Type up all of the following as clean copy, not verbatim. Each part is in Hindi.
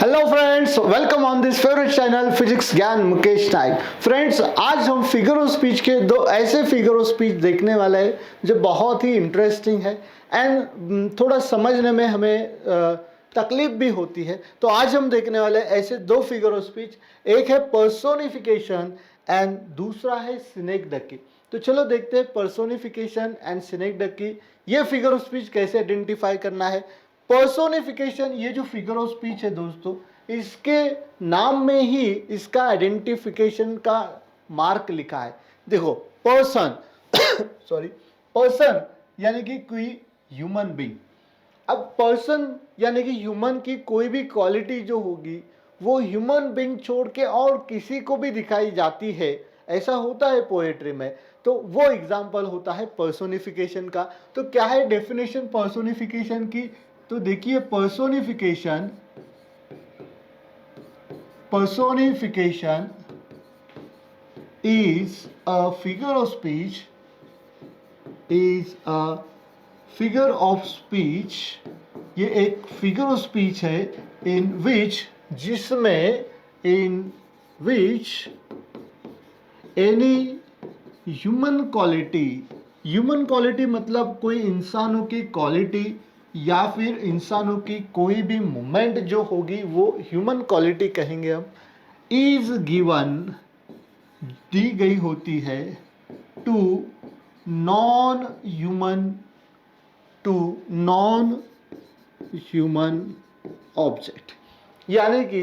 Hello friends, welcome on this favourite channel physics ज्ञान मुकेश नाइक। फ्रेंड्स, आज हम फिगर ऑफ स्पीच के दो ऐसे फिगर ऑफ स्पीच देखने वाले हैं जो बहुत ही इंटरेस्टिंग है एंड थोड़ा समझने में हमें तकलीफ भी होती है। तो आज हम देखने वाले ऐसे दो फिगर ऑफ स्पीच, एक है पर्सोनिफिकेशन एंड दूसरा है सिनेक्डकी। तो चलो देखते हैं पर्सोनिफिकेशन एंड सिनेक्डकी ये फिगर ऑफ स्पीच कैसे आइडेंटिफाई करना है। पर्सोनिफिकेशन, ये जो फिगर ऑफ स्पीच है दोस्तों, इसके नाम में ही इसका आइडेंटिफिकेशन का मार्क लिखा है। देखो, पर्सन सॉरी पर्सन यानी कि कोई ह्यूमन बीइंग। अब पर्सन यानी कि ह्यूमन की कोई भी क्वालिटी जो होगी वो ह्यूमन बीइंग छोड़ के और किसी को भी दिखाई जाती है, ऐसा होता है पोएट्री में। तो वो एग्जाम्पल होता है पर्सोनिफिकेशन का। तो क्या है डेफिनेशन पर्सोनिफिकेशन की? तो देखिए, personification is a figure of speech ये एक फिगर ऑफ स्पीच है इन विच एनी ह्यूमन क्वालिटी मतलब कोई इंसानों की क्वालिटी या फिर इंसानों की कोई भी मूवमेंट जो होगी वो ह्यूमन क्वालिटी कहेंगे हम, इज गिवन दी गई होती है टू नॉन ह्यूमन ऑब्जेक्ट। यानी कि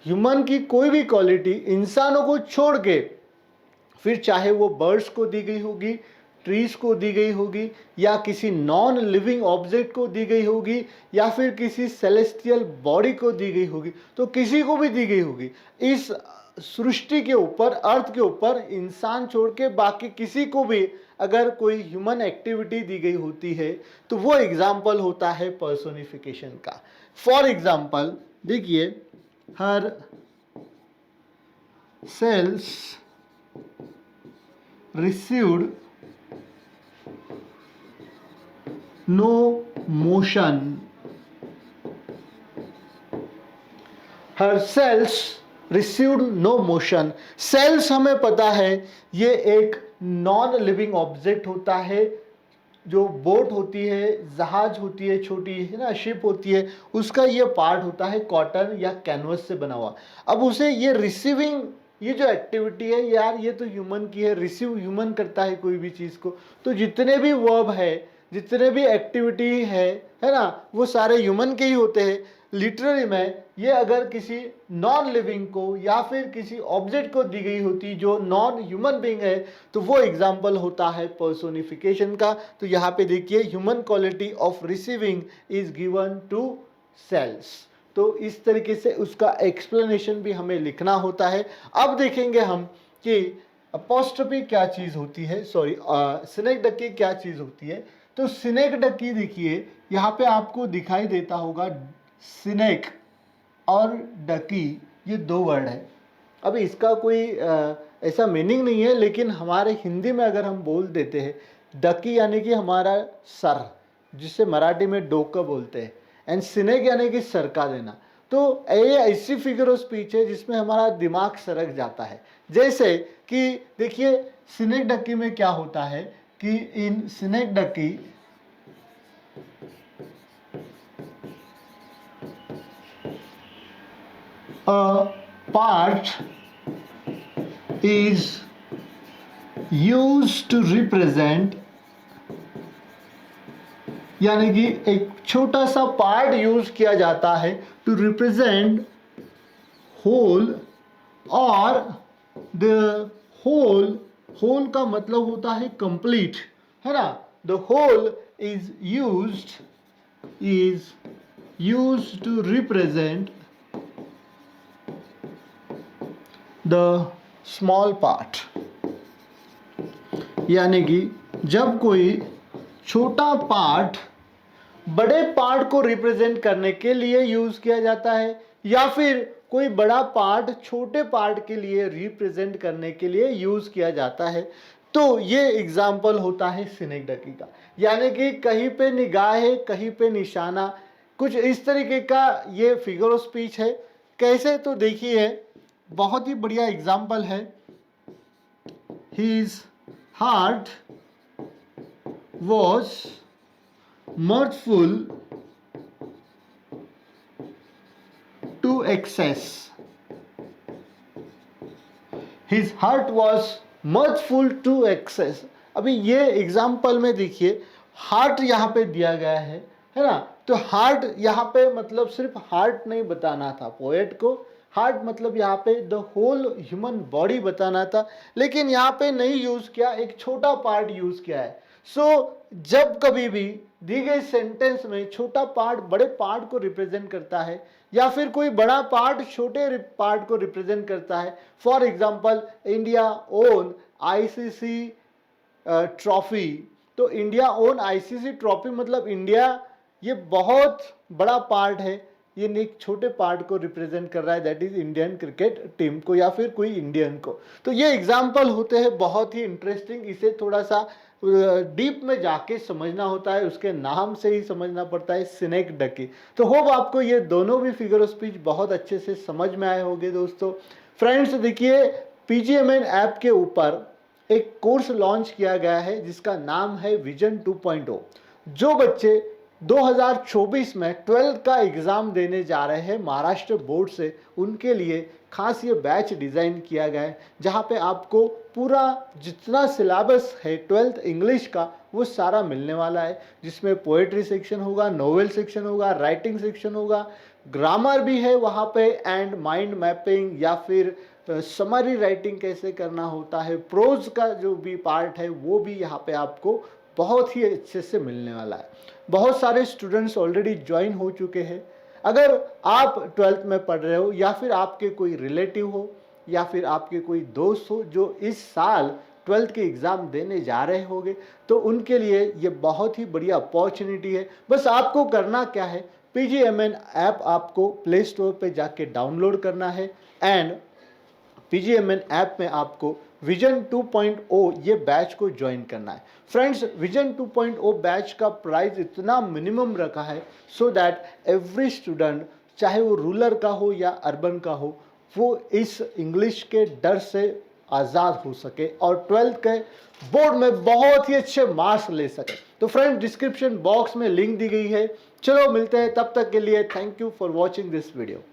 ह्यूमन की कोई भी क्वालिटी इंसानों को छोड़ के, फिर चाहे वो बर्ड्स को दी गई होगी, ट्रीज को दी गई होगी, या किसी नॉन लिविंग ऑब्जेक्ट को दी गई होगी, या फिर किसी सेलेस्टियल बॉडी को दी गई होगी, तो किसी को भी दी गई होगी। इस सृष्टि के ऊपर, अर्थ के ऊपर इंसान छोड़ के बाकी किसी को भी अगर कोई ह्यूमन एक्टिविटी दी गई होती है तो वो एग्जाम्पल होता है पर्सोनिफिकेशन का। फॉर एग्जाम्पल देखिए, her cells received no motion. Her cells received no motion. Cells हमें पता है ये एक नॉन लिविंग ऑब्जेक्ट होता है। जो बोट होती है, जहाज होती है, छोटी है ना, शिप होती है, उसका ये पार्ट होता है कॉटन या कैनवस से बना हुआ। अब उसे ये रिसीविंग, ये जो एक्टिविटी है यार, ये तो ह्यूमन की है, रिसीव ह्यूमन करता है कोई भी चीज़ को। तो जितने भी वर्ब है, जितने भी एक्टिविटी है ना, वो सारे ह्यूमन के ही होते हैं। लिटरली में ये अगर किसी नॉन लिविंग को या फिर किसी ऑब्जेक्ट को दी गई होती जो नॉन ह्यूमन बीइंग है, तो वो एग्जाम्पल होता है पर्सोनिफिकेशन का। तो यहाँ पे देखिए, human quality of receiving is given to sales. तो इस तरीके से उसका एक्सप्लेनेशन भी हमें लिखना होता है। अब देखेंगे हम कि अपोस्ट्रोफी क्या चीज़ होती है, सॉरी सिनेक्डकी क्या चीज़ होती है। तो सिनेक्डकी देखिए, यहाँ पे आपको दिखाई देता होगा, सिनेक और डकी ये दो वर्ड है। अब इसका कोई ऐसा मीनिंग नहीं है, लेकिन हमारे हिंदी में अगर हम बोल देते हैं, डकी यानी कि हमारा सर, जिसे मराठी में डोका बोलते हैं, एंड सिनेक यानी कि सरका देना। तो ये ऐसी फिगर ऑफ स्पीच है जिसमें हमारा दिमाग सरक जाता है। जैसे कि देखिए, सिनेक्डकी में क्या होता है कि इन सिनेक्डकी a part is used to represent, यानी कि एक छोटा सा पार्ट यूज किया जाता है टू रिप्रेजेंट होल, और द होल का मतलब होता है कंप्लीट, है ना। The whole is used to represent the small part. यानी कि जब कोई छोटा पार्ट बड़े पार्ट को रिप्रेजेंट करने के लिए यूज किया जाता है, या फिर कोई बड़ा पार्ट छोटे पार्ट के लिए रिप्रेजेंट करने के लिए यूज किया जाता है, तो ये एग्जाम्पल होता है सिनेक्डकी का। यानी कि कहीं पे निगाह है, कहीं पे निशाना, कुछ इस तरीके का ये फिगर ऑफ स्पीच है। कैसे, तो देखिए बहुत ही बढ़िया एग्जाम्पल है। His heart was mirthful to excess. His heart was mirthful to excess. अभी ये एग्जाम्पल में देखिए हार्ट यहाँ पे दिया गया है ना। तो हार्ट यहाँ पे मतलब सिर्फ हार्ट नहीं बताना था पोएट को, हार्ट मतलब यहाँ पे द होल ह्यूमन बॉडी बताना था, लेकिन यहाँ पे नहीं यूज किया, एक छोटा पार्ट यूज किया है। जब कभी भी दी गई सेंटेंस में छोटा पार्ट बड़े पार्ट को रिप्रेजेंट करता है या फिर कोई बड़ा पार्ट छोटे पार्ट को रिप्रेजेंट करता है, for example India own ICC trophy, तो इंडिया ओन आईसीसी ट्रॉफी मतलब इंडिया ये बहुत बड़ा पार्ट है, ये एक छोटे पार्ट को रिप्रेजेंट कर रहा है, that is Indian cricket team को या फिर कोई इंडियन को। तो ये एग्जाम्पल होते हैं बहुत ही इंटरेस्टिंग, इसे थोड़ा सा डीप में जाके समझना होता है, उसके नाम से ही समझना पड़ता है, स्नेक डकी। तो होप आपको ये दोनों भी फिगर ऑफ स्पीच बहुत अच्छे से समझ में आए होंगे दोस्तों। फ्रेंड्स देखिए पीजीएमएन ऐप के ऊपर एक कोर्स लॉन्च किया गया है जिसका नाम है विजन 2.0। जो बच्चे 2024 में 12th का एग्ज़ाम देने जा रहे हैं महाराष्ट्र बोर्ड से, उनके लिए खास ये बैच डिज़ाइन किया गया है जहाँ पे आपको पूरा जितना सिलेबस है 12th इंग्लिश का वो सारा मिलने वाला है, जिसमें पोएट्री सेक्शन होगा, नोवेल सेक्शन होगा, राइटिंग सेक्शन होगा, ग्रामर भी है वहाँ पे, एंड माइंड मैपिंग या फिर समरी राइटिंग कैसे करना होता है, प्रोज का जो भी पार्ट है वो भी यहाँ पे आपको बहुत ही अच्छे से मिलने वाला है। बहुत सारे स्टूडेंट्स ऑलरेडी ज्वाइन हो चुके हैं। अगर आप 12th में पढ़ रहे हो या फिर आपके कोई रिलेटिव हो या फिर आपके कोई दोस्त हो जो इस साल 12th के एग्ज़ाम देने जा रहे होंगे, तो उनके लिए ये बहुत ही बढ़िया अपॉर्चुनिटी है। बस आपको करना क्या है, पीजीएमएन ऐप आपको प्ले स्टोर पे जाके डाउनलोड करना है एंड पीजीएमएन ऐप में आपको विजन 2.0 ये बैच को ज्वाइन करना है। फ्रेंड्स विजन 2.0 बैच का प्राइस इतना मिनिमम रखा है सो दैट एवरी स्टूडेंट चाहे वो रूरल का हो या अर्बन का हो, वो इस इंग्लिश के डर से आज़ाद हो सके और 12th के बोर्ड में बहुत ही अच्छे मार्क्स ले सके। तो फ्रेंड्स डिस्क्रिप्शन बॉक्स में लिंक दी गई है। चलो मिलते हैं, तब तक के लिए thank you for watching this video.